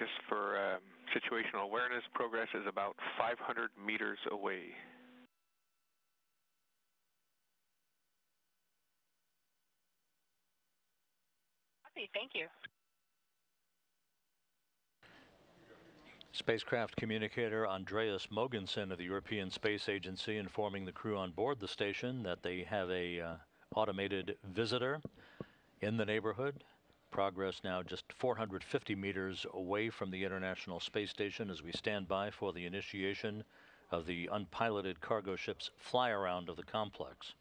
just for situational awareness, progress is about 500 meters away. Copy, thank you. Spacecraft communicator Andreas Mogensen of the European Space Agency informing the crew on board the station that they have a automated visitor in the neighborhood. Progress now just 450 meters away from the International Space Station as we stand by for the initiation of the unpiloted cargo ship's fly-around of the complex.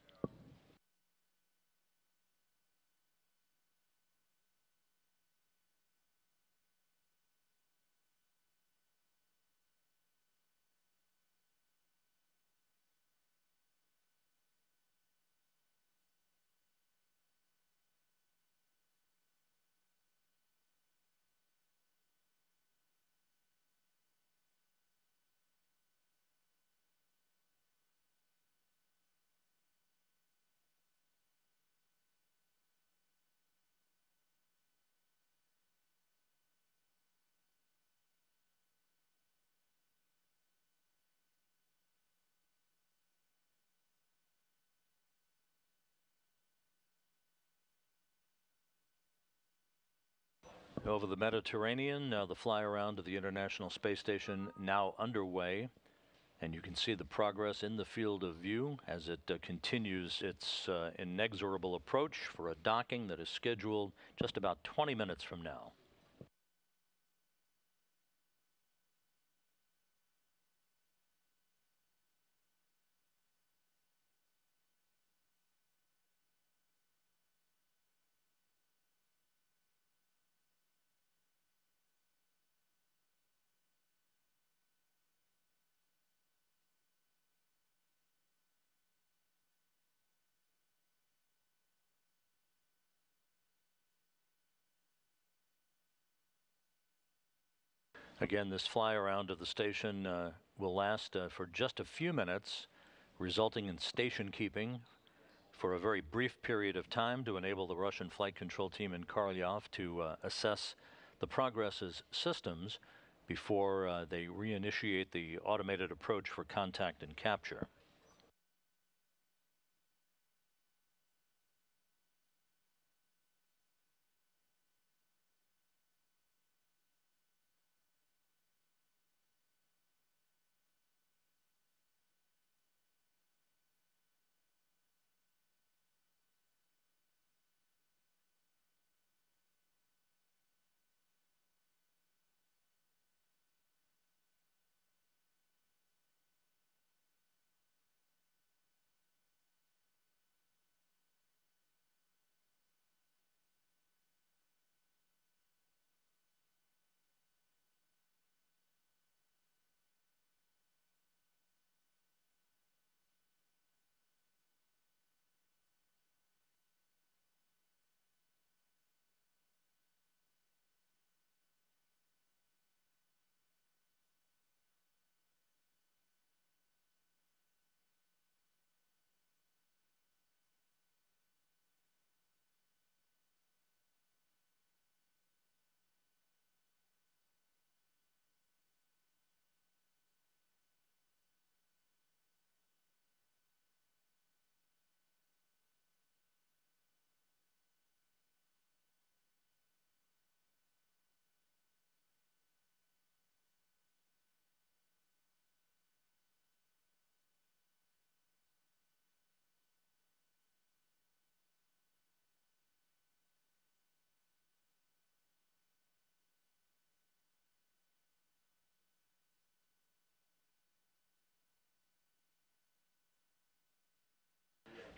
Over the Mediterranean, the fly-around of the International Space Station now underway, and you can see the progress in the field of view as it continues its inexorable approach for a docking that is scheduled just about 20 minutes from now. Again, this fly-around of the station will last for just a few minutes, resulting in station keeping for a very brief period of time to enable the Russian flight control team in Korolyov to assess the progress's systems before they reinitiate the automated approach for contact and capture.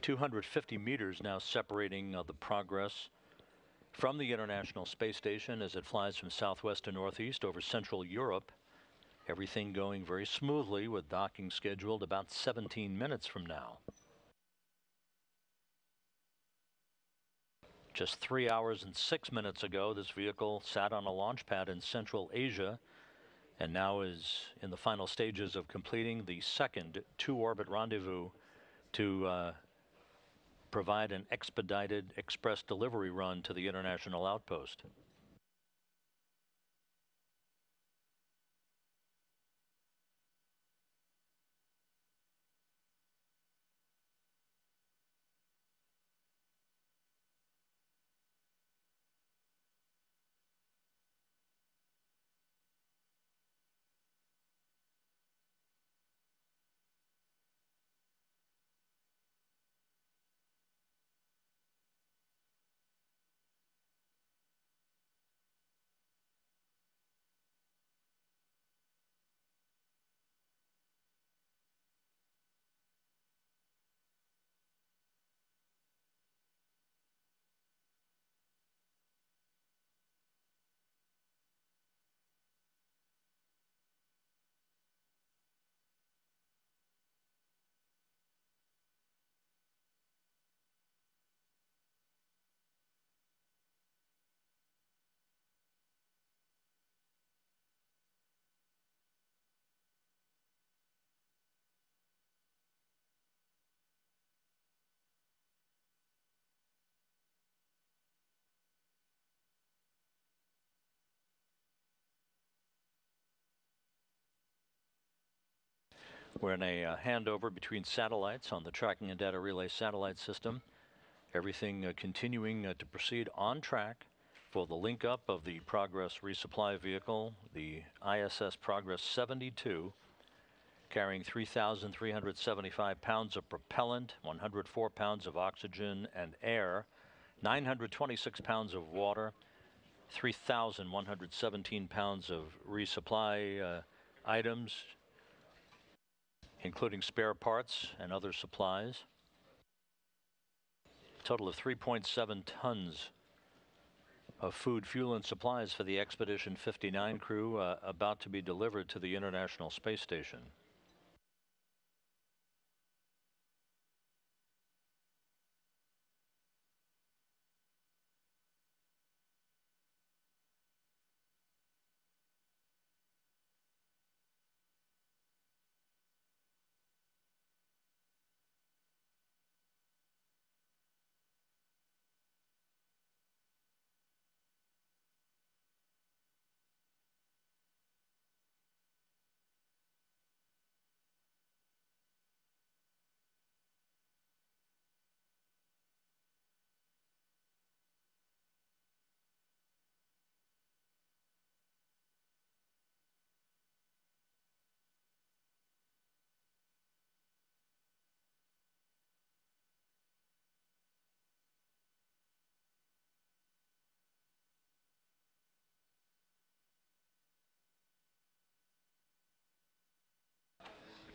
"250 meters now separating the progress from the International Space Station as it flies from southwest to northeast over Central Europe. Everything going very smoothly with docking scheduled about 17 minutes from now. Just 3 hours and 6 minutes ago, this vehicle sat on a launch pad in Central Asia and now is in the final stages of completing the second two-orbit rendezvous to provide an expedited express delivery run to the international outpost. We're in a handover between satellites on the tracking and data relay satellite system. Everything continuing to proceed on track for the link up of the Progress resupply vehicle, the ISS Progress 72, carrying 3,375 pounds of propellant, 104 pounds of oxygen and air, 926 pounds of water, 3,117 pounds of resupply items, including spare parts and other supplies. A total of 3.7 tons of food, fuel, and supplies for the Expedition 59 crew about to be delivered to the International Space Station.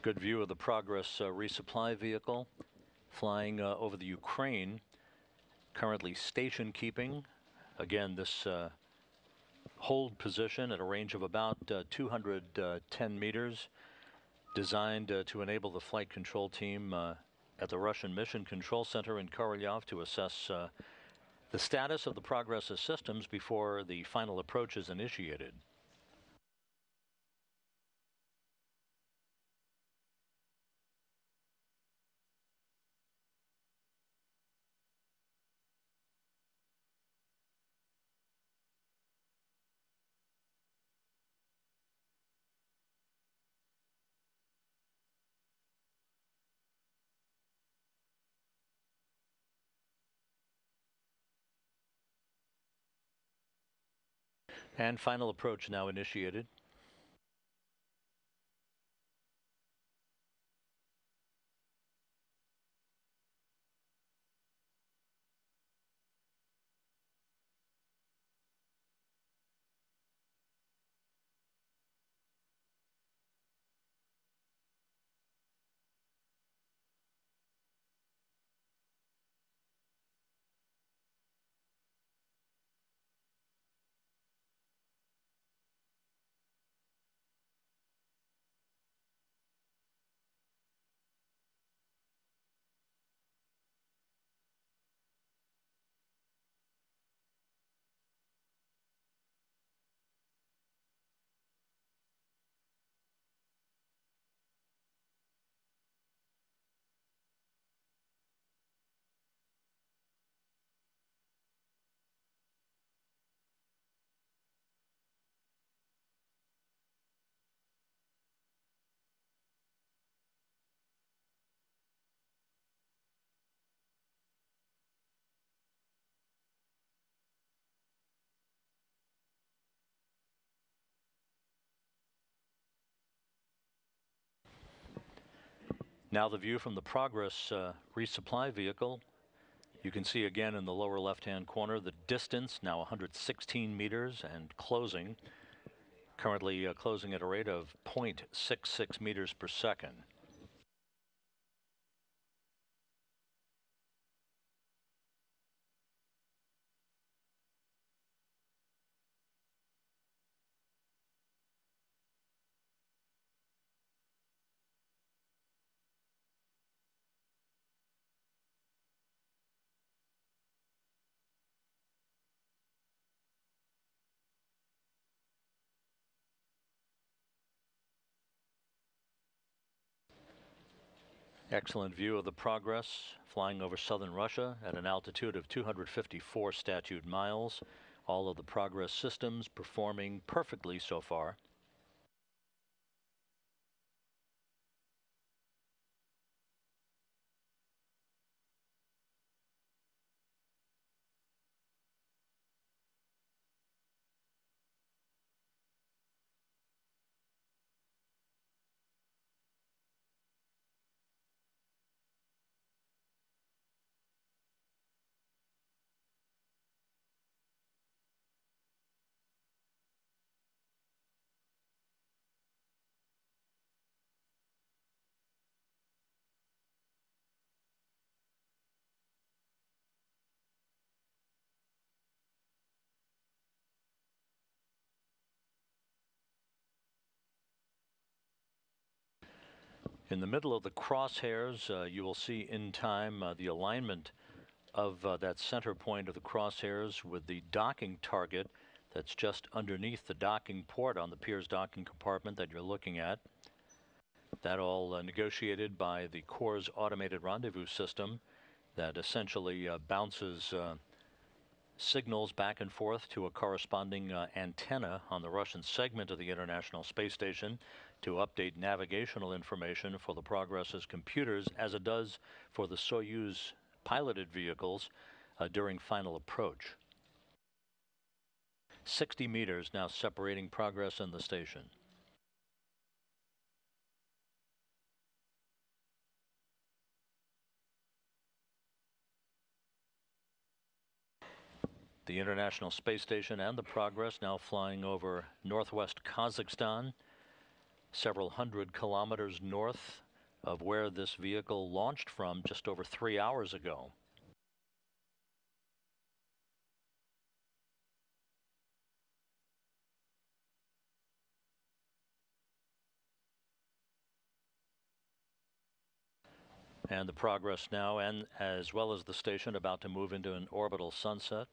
Good view of the Progress resupply vehicle flying over the Ukraine, currently station keeping. Again, this hold position at a range of about 210 meters, designed to enable the flight control team at the Russian Mission Control Center in Korolyov to assess the status of the Progress's systems before the final approach is initiated. And final approach now initiated. Now the view from the Progress resupply vehicle. You can see again in the lower left-hand corner the distance, now 116 meters and closing. Currently closing at a rate of 0.66 meters per second. Excellent view of the Progress flying over southern Russia at an altitude of 254 statute miles. All of the Progress systems performing perfectly so far. In the middle of the crosshairs, you will see in time the alignment of that center point of the crosshairs with the docking target that's just underneath the docking port on the Piers docking compartment that you're looking at. That all negotiated by the Corps' automated rendezvous system that essentially bounces signals back and forth to a corresponding antenna on the Russian segment of the International Space Station to update navigational information for the Progress's computers, as it does for the Soyuz piloted vehicles during final approach. 60 meters now separating Progress and the station. The International Space Station and the Progress now flying over northwest Kazakhstan, several hundred kilometers north of where this vehicle launched from just over 3 hours ago. And the Progress now, and as well as the station, about to move into an orbital sunset.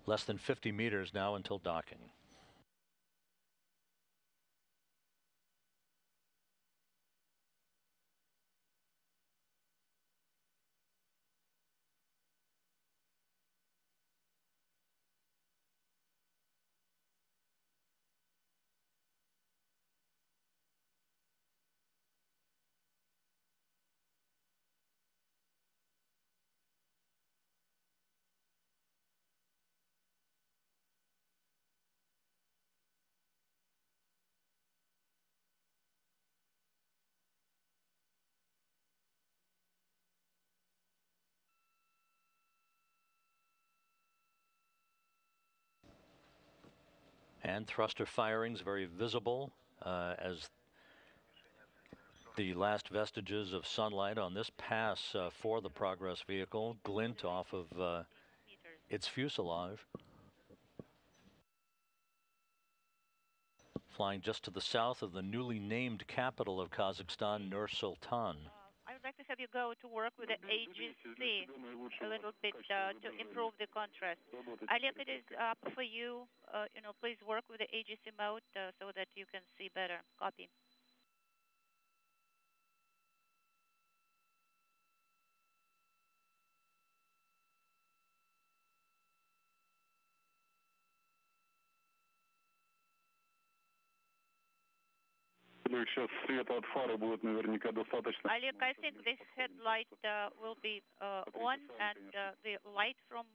Less than 50 meters now until docking. And thruster firings very visible as the last vestiges of sunlight on this pass for the Progress vehicle glint off of its fuselage. Flying just to the south of the newly named capital of Kazakhstan, Nur-Sultan. I would like to have you go to work with the AGC a little bit to improve the contrast. Oleg, it is up for you. Please work with the AGC mode so that you can see better. Copy. Олег, I think this headlight will be on, and the light from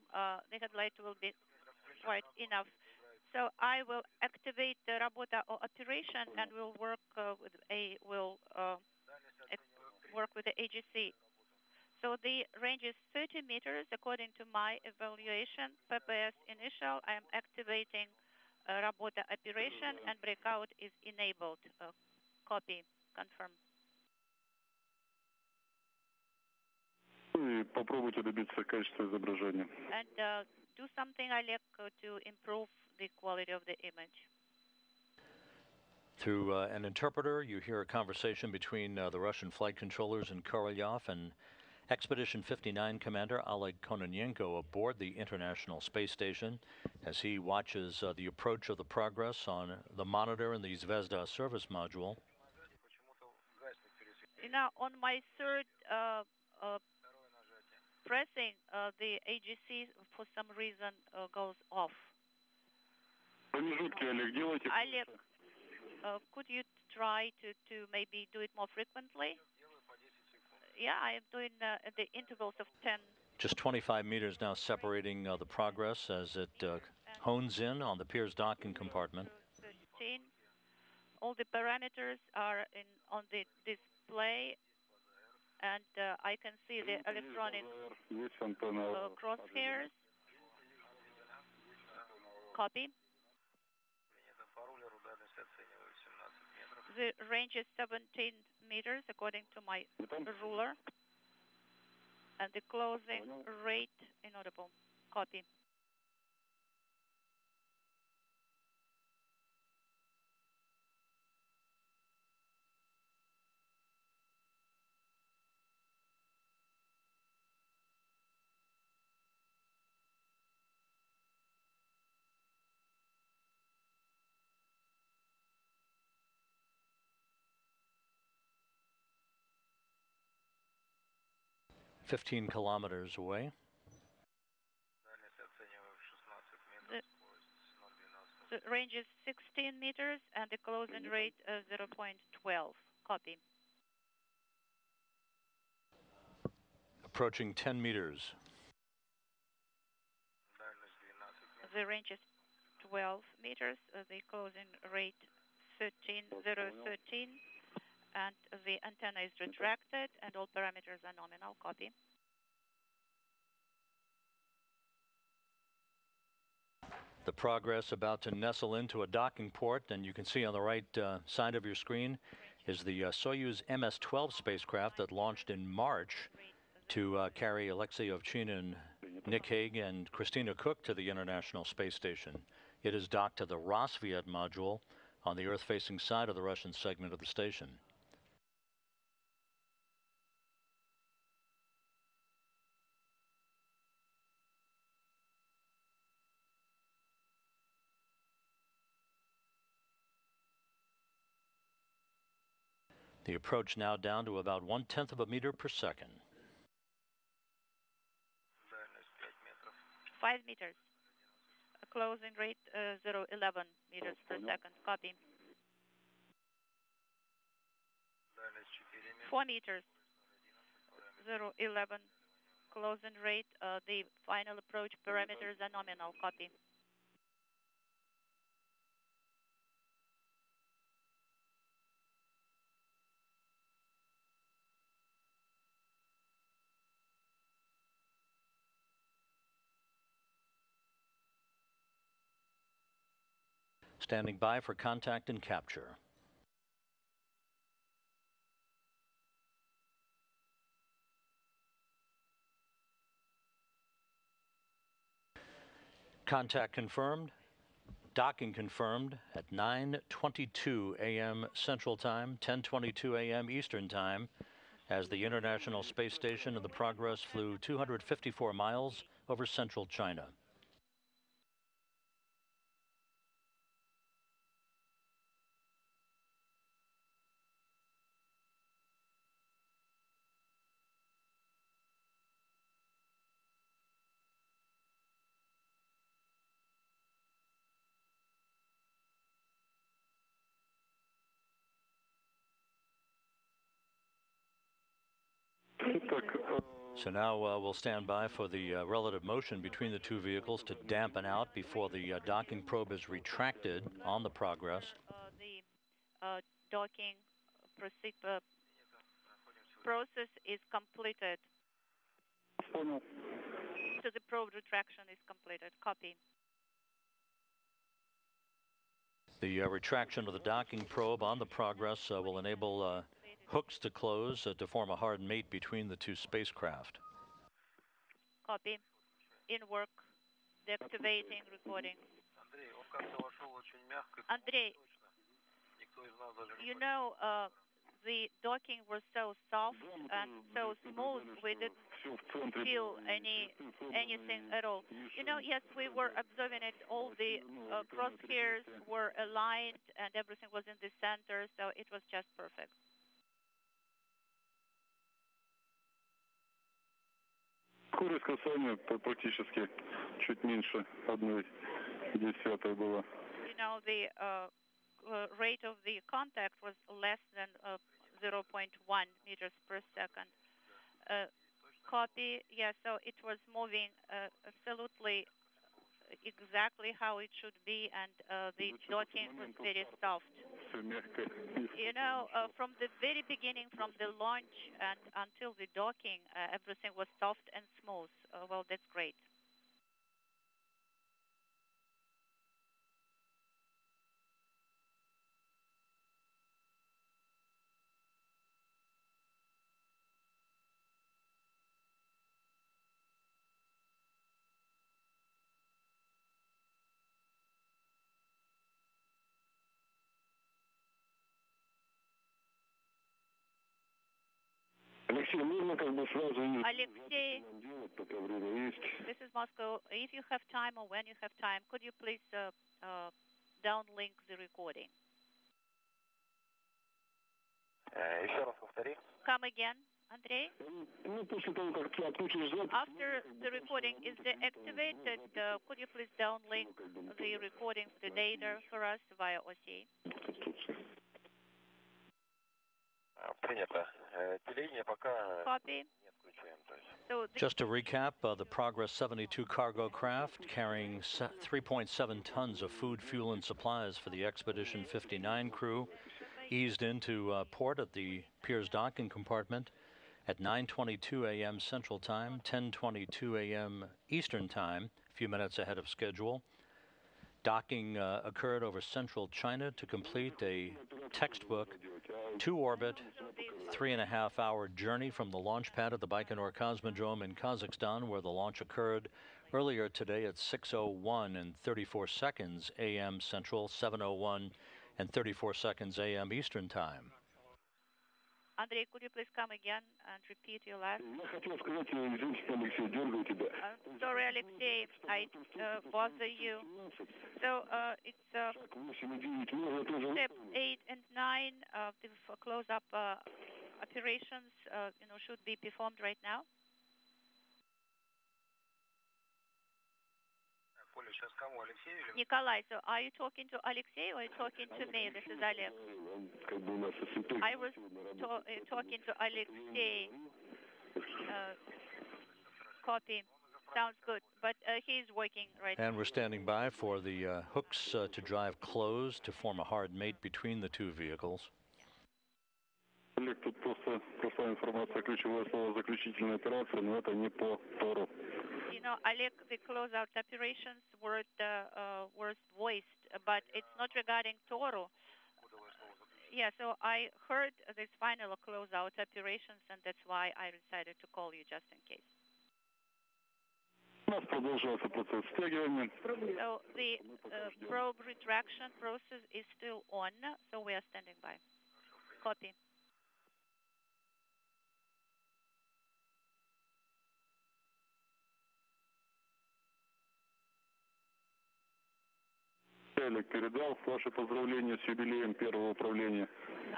the headlight will be quite enough. So I will activate the Rabota operation, and we'll work with the AGC. So the range is 30 meters according to my evaluation. PPS initial, I am activating Rabota operation, and breakout is enabled. Copy. Confirm. Попробуйте добиться качества изображения. And do something, Oleg, to improve the quality of the image. Through an interpreter, you hear a conversation between the Russian flight controllers in Korolyov and Expedition 59 Commander Oleg Kononenko aboard the International Space Station as he watches the approach of the Progress on the monitor in the Zvezda service module. On my third pressing, the AGC for some reason goes off. Oleg, could you try to maybe do it more frequently? Yeah, I am doing the intervals of 10. Just 25 meters now separating the Progress as it hones in on the Piers docking compartment. 13. All the parameters are on the display, and I can see the electronic crosshairs. Copy. The range is 17 meters according to my ruler, and the closing rate inaudible. Copy. 15 kilometers away. The range is 16 meters and the closing rate 0.12. Copy. Approaching 10 meters. The range is 12 meters, the closing rate 13, and the antenna is retracted and all parameters are nominal. Copy. The Progress about to nestle into a docking port, and you can see on the right side of your screen is the Soyuz MS-12 spacecraft that launched in March to carry Alexei Ovchinin, Nick Hague, and Christina Cook to the International Space Station. It is docked to the Rosviet module on the Earth-facing side of the Russian segment of the station. The approach now down to about 1/10 of a meter per second. 5 meters. A closing rate 0.11 meters per second. Copy. 4 meters. 0.11 closing rate. The final approach parameters are nominal. Copy. Standing by for contact and capture. Contact confirmed. Docking confirmed at 9:22 a.m. Central Time, 10:22 a.m. Eastern Time, as the International Space Station and the Progress flew 254 miles over central China. So now we'll stand by for the relative motion between the two vehicles to dampen out before the docking probe is retracted on the Progress. The docking process is completed. So the probe retraction is completed. Copy. The retraction of the docking probe on the Progress will enable hooks to close to form a hard mate between the two spacecraft. Copy. In work. Deactivating recording. Andrei, you know, the docking was so soft and so smooth, we didn't feel anything at all. You know, yes, we were observing it. All the crosshairs were aligned and everything was in the center, so it was just perfect. Скорость касания практически чуть меньше 1/10 была. You know, the rate of the contact was less than 0.1 meters per second. Copy. Yeah, so it was moving absolutely exactly how it should be, and the docking was very soft. You know, from the very beginning, from the launch and until the docking, everything was soft and smooth. Well, that's great. Alexei, this is Moscow. If you have time or when you have time, could you please downlink the recording? Еще раз повтори. Come again. Andrei? Ну, после того, как ты отключишь запись... After the recording is deactivated, could you please downlink the recording of the data for us via OCA? Принято. Телевидение пока Copy. не отключаем. So Just to recap, the Progress 72 cargo craft carrying 3.7 tons of food, fuel, and supplies for the Expedition 59 crew eased into port at the Piers docking compartment at 9:22 a.m. Central Time, 10:22 a.m. Eastern Time, a few minutes ahead of schedule. Docking occurred over central China to complete a textbook two-orbit, 3.5-hour journey from the launch pad at the Baikonur Cosmodrome in Kazakhstan, where the launch occurred earlier today at 6:01 and 34 seconds a.m. Central, 7:01 and 34 seconds a.m. Eastern Time. Andrei, could you please come again and repeat your last? Я хотел сказать, извините, Алексей, дергаю тебя. Sorry, Alexei, I bother you. So it's step 8 and 9. The close-up operations, should be performed right now. Nikolai, so are you talking to Alexei or are you talking to me? This is Alex. I was talking to Alexei. Copy. Sounds good. But he's working right now. And we're standing by for the hooks to drive close to form a hard mate between the two vehicles. Олег, тут просто простая информация, ключевое слово заключительная операция, но это не по Тору. Oleg, the closeout operations were voiced, but it's not regarding Toro. Yeah, so I heard this final closeout operations, and that's why I decided to call you just in case. У нас продолжается процесс стягивания. So the probe retraction process is still on, so we are standing by. Copy. Олег передал ваши поздравления с юбилеем первого управления.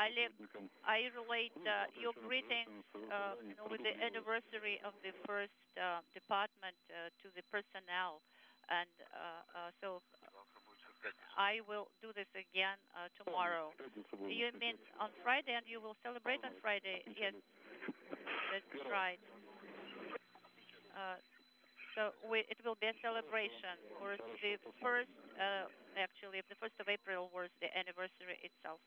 Oleg, I relate your greetings with the anniversary of the first department to the personnel, and so I will do this again tomorrow. You mean on Friday, and you will celebrate on Friday? Yes, that's right. So it will be a celebration. For the first, actually, the 1st of April was the anniversary itself.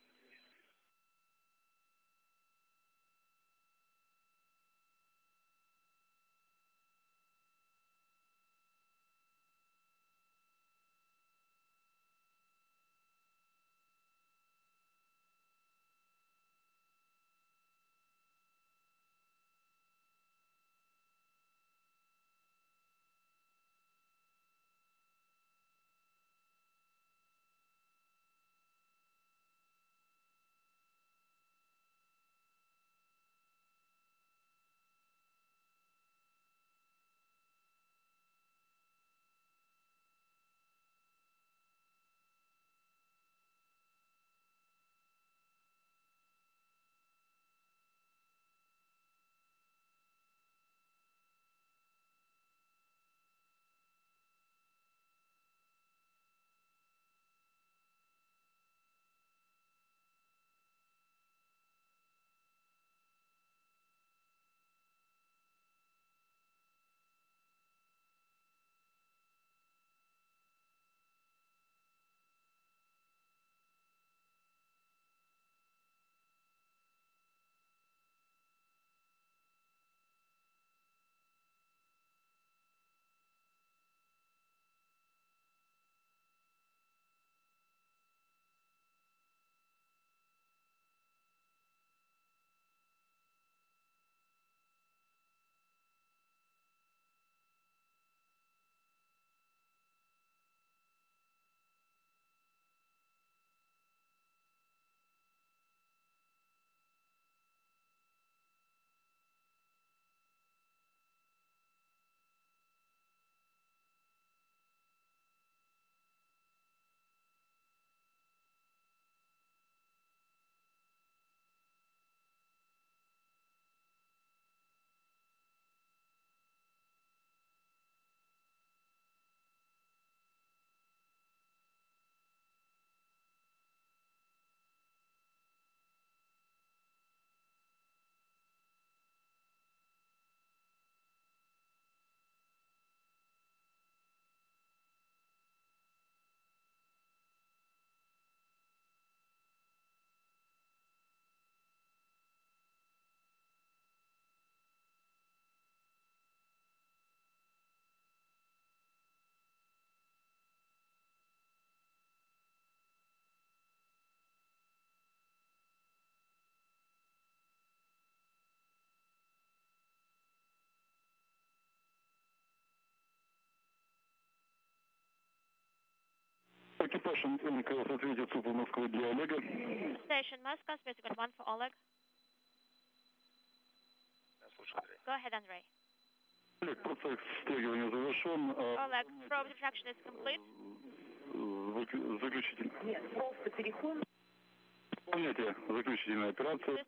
Экипаж МКС ответит СУПа Москвы для Олега. Station Moscow, specific 1 for Oleg. Слушай, Андрей. Go ahead, Andrei. Олег, процесс стягивания завершен. Oleg, probe retraction is complete. Заключительный. Нет, просто переход. Понятие. Заключительная операция.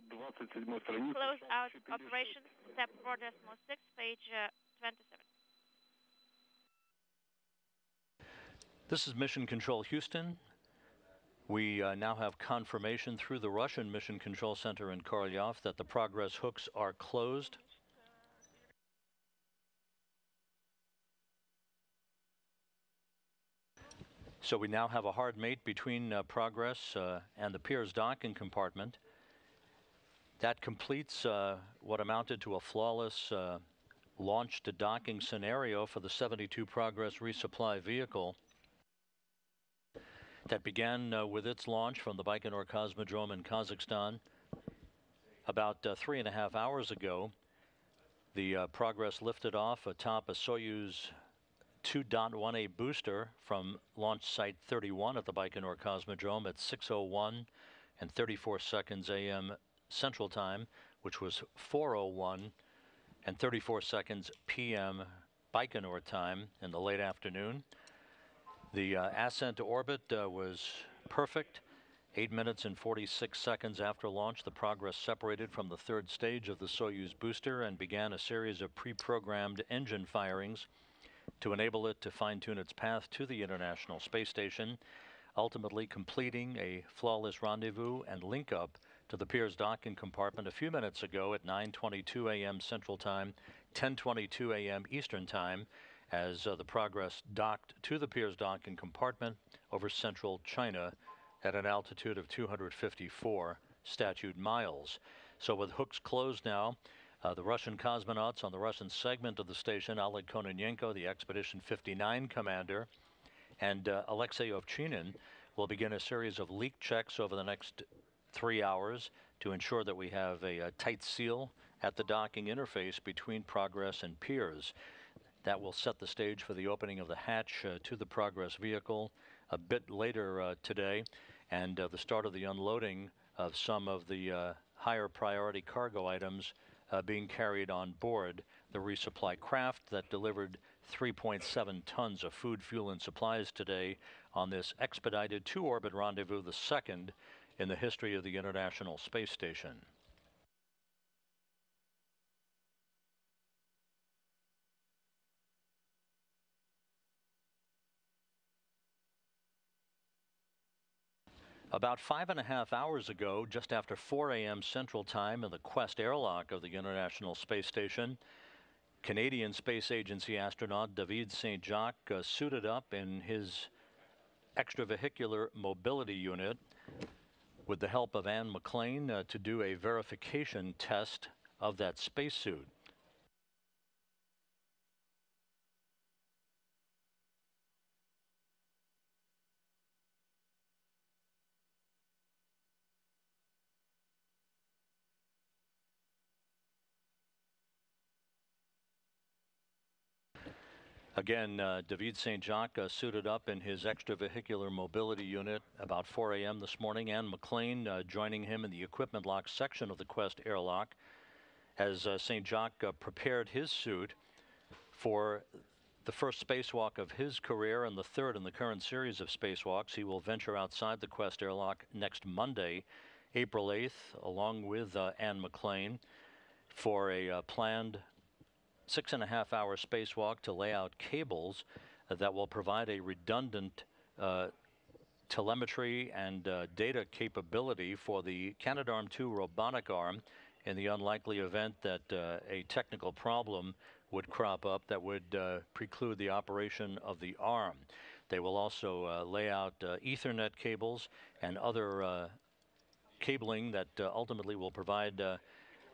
27 страница. Close out operations, step 4.6, page 27. This is Mission Control Houston. We now have confirmation through the Russian Mission Control Center in Korolyov that the progress hooks are closed. So we now have a hard mate between Progress and the Piers docking compartment. That completes what amounted to a flawless launch to docking scenario for the 72 Progress resupply vehicle that began with its launch from the Baikonur Cosmodrome in Kazakhstan about 3.5 hours ago. The Progress lifted off atop a Soyuz 2.1A booster from launch site 31 at the Baikonur Cosmodrome at 6:01 and 34 seconds a.m. Central Time, which was 4:01 and 34 seconds p.m. Baikonur time in the late afternoon. The ascent to orbit was perfect. 8 minutes and 46 seconds after launch, the Progress separated from the third stage of the Soyuz booster and began a series of pre-programmed engine firings to enable it to fine-tune its path to the International Space Station, ultimately completing a flawless rendezvous and link-up to the Piers docking compartment a few minutes ago at 9:22 a.m. Central Time, 10:22 a.m. Eastern Time, as the Progress docked to the Piers docking compartment over central China at an altitude of 254 statute miles. So with hooks closed now, the Russian cosmonauts on the Russian segment of the station, Oleg Kononenko, the Expedition 59 commander, and Alexei Ovchinin will begin a series of leak checks over the next 3 hours to ensure that we have a tight seal at the docking interface between Progress and Piers. That will set the stage for the opening of the hatch to the Progress vehicle a bit later today, and the start of the unloading of some of the higher priority cargo items being carried on board the resupply craft that delivered 3.7 tons of food, fuel, and supplies today on this expedited two-orbit rendezvous, the second in the history of the International Space Station. About 5.5 hours ago, just after 4 a.m. Central Time in the Quest airlock of the International Space Station, Canadian Space Agency astronaut David St. Jacques suited up in his extravehicular mobility unit with the help of Anne McLean to do a verification test of that spacesuit. Again, David St. Jacques suited up in his extravehicular mobility unit about 4 a.m. this morning. Anne McLean joining him in the equipment lock section of the Quest airlock as St. Jacques prepared his suit for the first spacewalk of his career and the third in the current series of spacewalks. He will venture outside the Quest airlock next Monday, April 8th, along with Anne McLean for a planned 6.5-hour spacewalk to lay out cables that will provide a redundant telemetry and data capability for the Canadarm2 robotic arm in the unlikely event that a technical problem would crop up that would preclude the operation of the arm. They will also lay out Ethernet cables and other cabling that ultimately will provide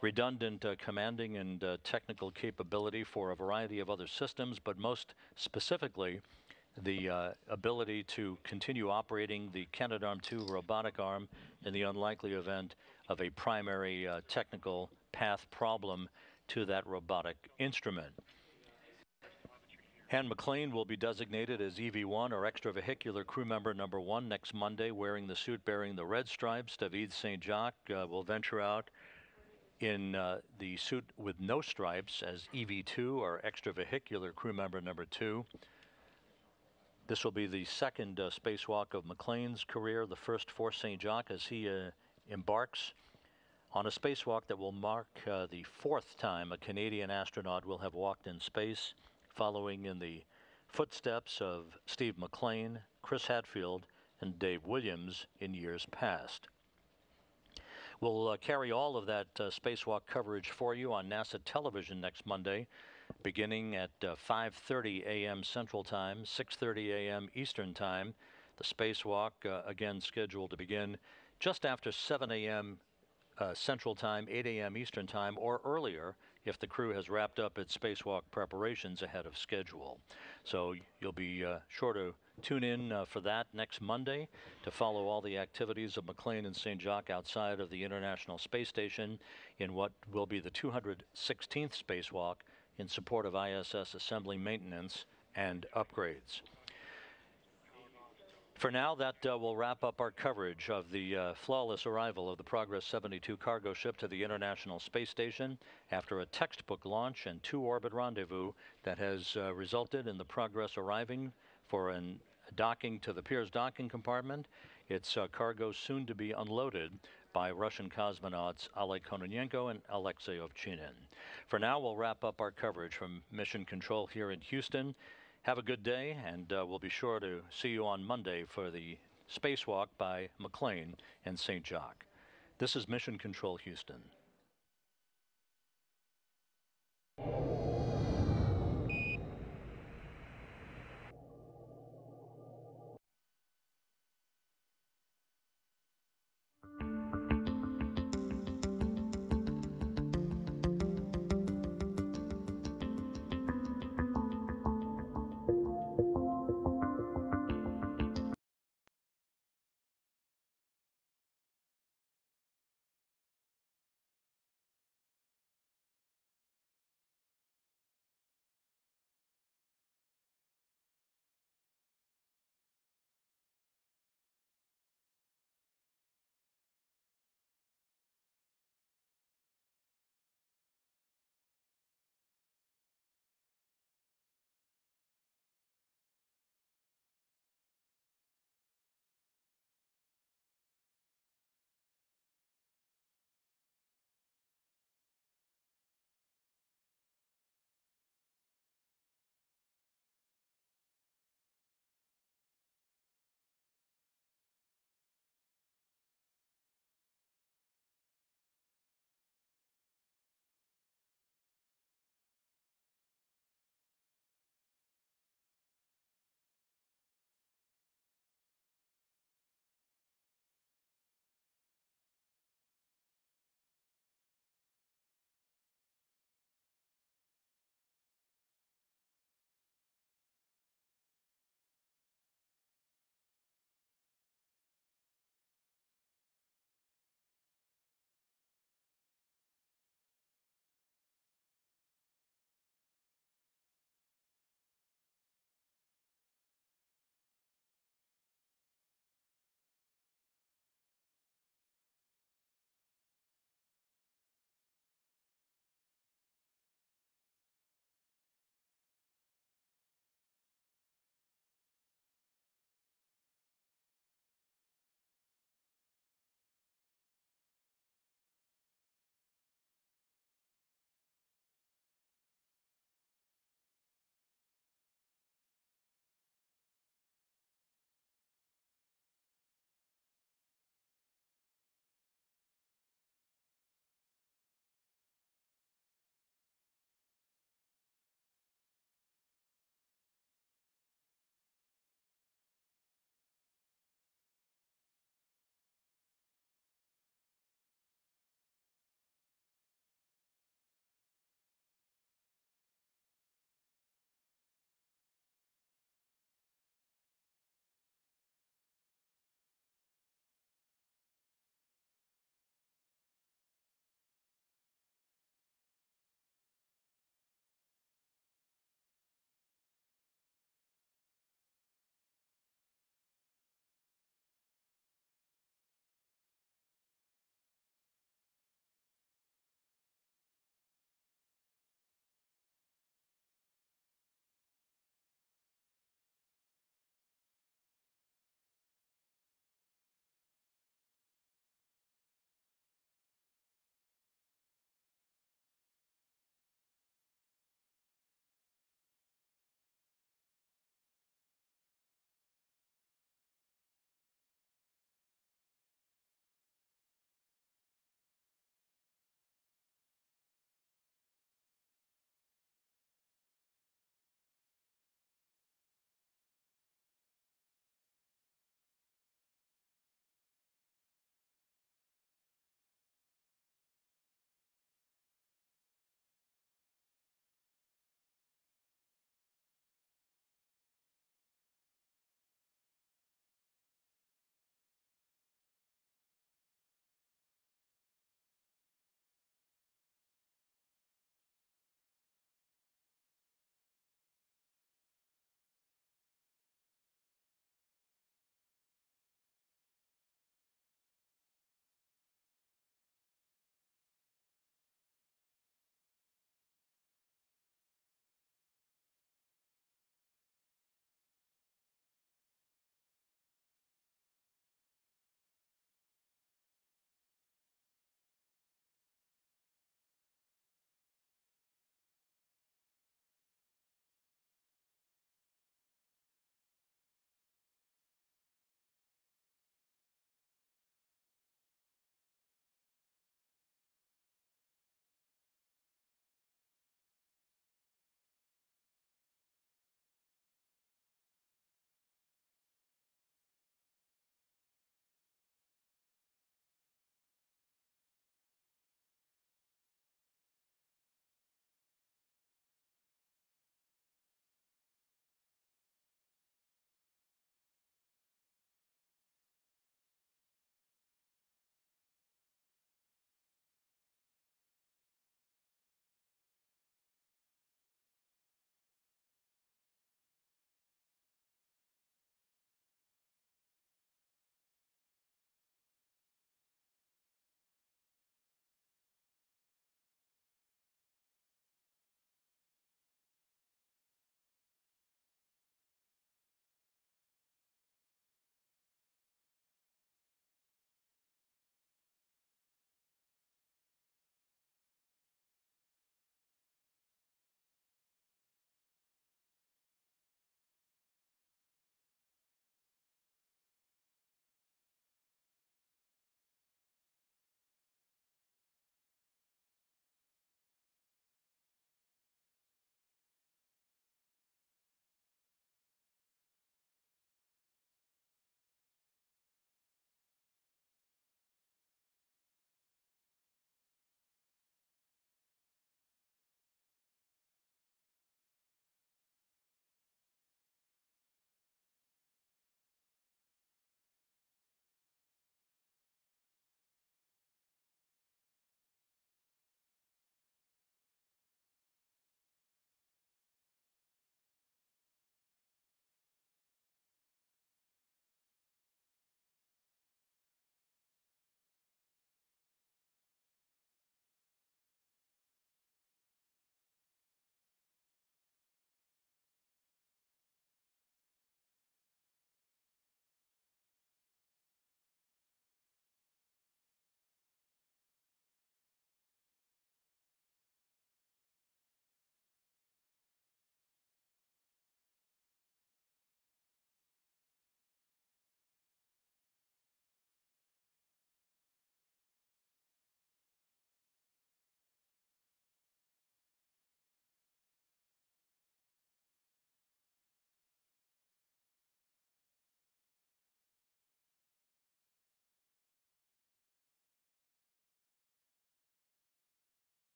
redundant commanding and technical capability for a variety of other systems, but most specifically the ability to continue operating the Canadarm2 robotic arm in the unlikely event of a primary technical path problem to that robotic instrument. Han McLean will be designated as EV1 or extravehicular crew member number 1 next Monday, wearing the suit bearing the red stripes. David St. Jacques will venture out in the suit with no stripes as EV2 or extravehicular crew member number 2. This will be the second spacewalk of McLean's career, the first for St. Jacques as he embarks on a spacewalk that will mark the 4th time a Canadian astronaut will have walked in space, following in the footsteps of Steve McLean, Chris Hadfield, and Dave Williams in years past. We'll carry all of that spacewalk coverage for you on NASA television next Monday, beginning at 5:30 a.m. Central Time, 6:30 a.m. Eastern Time. The spacewalk, again, scheduled to begin just after 7 a.m. Central Time, 8 a.m. Eastern Time, or earlier if the crew has wrapped up its spacewalk preparations ahead of schedule. So you'll be sure to tune in for that next Monday to follow all the activities of McLean and St. Jacques outside of the International Space Station in what will be the 216th spacewalk in support of ISS assembly maintenance and upgrades. For now, that will wrap up our coverage of the flawless arrival of the Progress 72 cargo ship to the International Space Station after a textbook launch and 2 orbit rendezvous that has resulted in the Progress arriving for an docking to the Pirs docking compartment. Its cargo soon to be unloaded by Russian cosmonauts Oleg Kononenko and Alexei Ovchinin. For now, we'll wrap up our coverage from Mission Control here in Houston. Have a good day, and we'll be sure to see you on Monday for the spacewalk by McLean and St. Jacques. This is Mission Control Houston.